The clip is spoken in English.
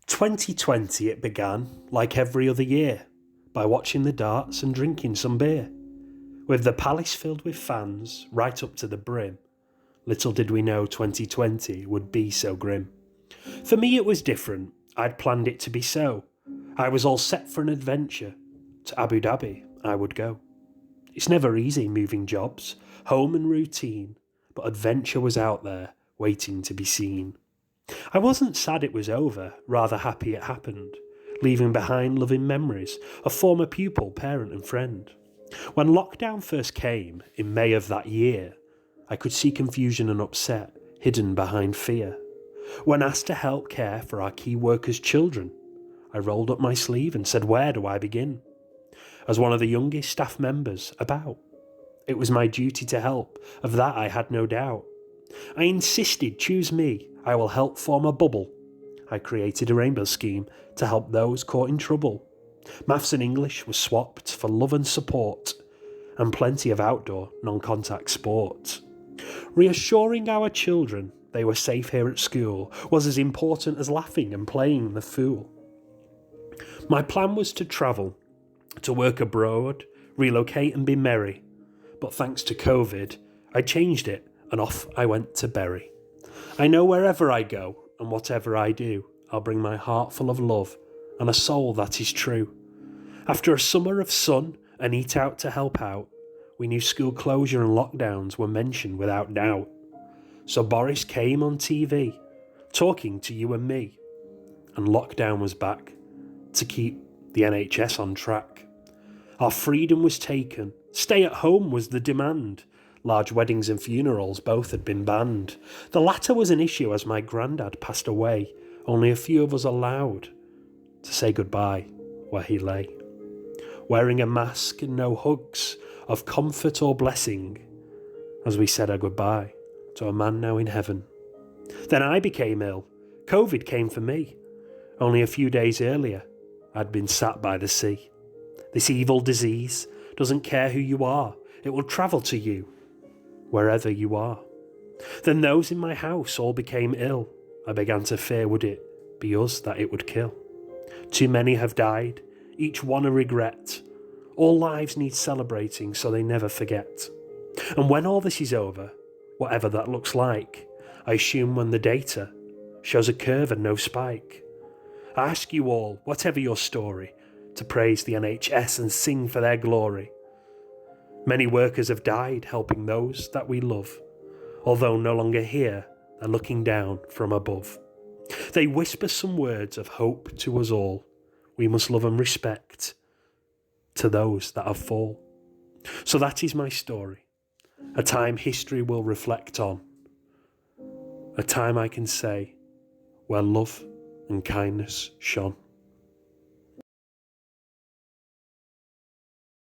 2020 it began, like every other year, by watching the darts and drinking some beer. With the palace filled with fans, right up to the brim, little did we know 2020 would be so grim. For me it was different, I'd planned it to be so. I was all set for an adventure. To Abu Dhabi I would go. It's never easy moving jobs, home and routine, but adventure was out there, waiting to be seen. I wasn't sad it was over, rather happy it happened, leaving behind loving memories of former pupil, parent and friend. When lockdown first came, in May of that year, I could see confusion and upset hidden behind fear. When asked to help care for our key workers' children, I rolled up my sleeve and said, where do I begin? As one of the youngest staff members about, it was my duty to help, of that I had no doubt. I insisted, choose me, I will help form a bubble. I created a rainbow scheme to help those caught in trouble. Maths and English were swapped for love and support, and plenty of outdoor, non-contact sport. Reassuring our children they were safe here at school was as important as laughing and playing the fool. My plan was to travel, to work abroad, relocate and be merry. But thanks to COVID, I changed it and off I went to Bury. I know wherever I go and whatever I do, I'll bring my heart full of love and a soul that is true. After a summer of sun and eat out to help out, we knew school closure and lockdowns were mentioned without doubt. So Boris came on TV, talking to you and me, and lockdown was back to keep the NHS on track. Our freedom was taken, stay at home was the demand. Large weddings and funerals both had been banned. The latter was an issue as my granddad passed away, only a few of us allowed to say goodbye where he lay. Wearing a mask and no hugs of comfort or blessing, as we said our goodbye to a man now in heaven. Then I became ill. COVID came for me. Only a few days earlier, I'd been sat by the sea. This evil disease doesn't care who you are. It will travel to you, wherever you are. Then those in my house all became ill. I began to fear, would it be us that it would kill? Too many have died, each one a regret. All lives need celebrating so they never forget. And when all this is over, whatever that looks like, I assume when the data shows a curve and no spike, I ask you all, whatever your story, to praise the NHS and sing for their glory. Many workers have died helping those that we love. Although no longer here, they're looking down from above. They whisper some words of hope to us all. We must love and respect to those that have fallen. So that is my story. A time history will reflect on. A time I can say where love and kindness shone.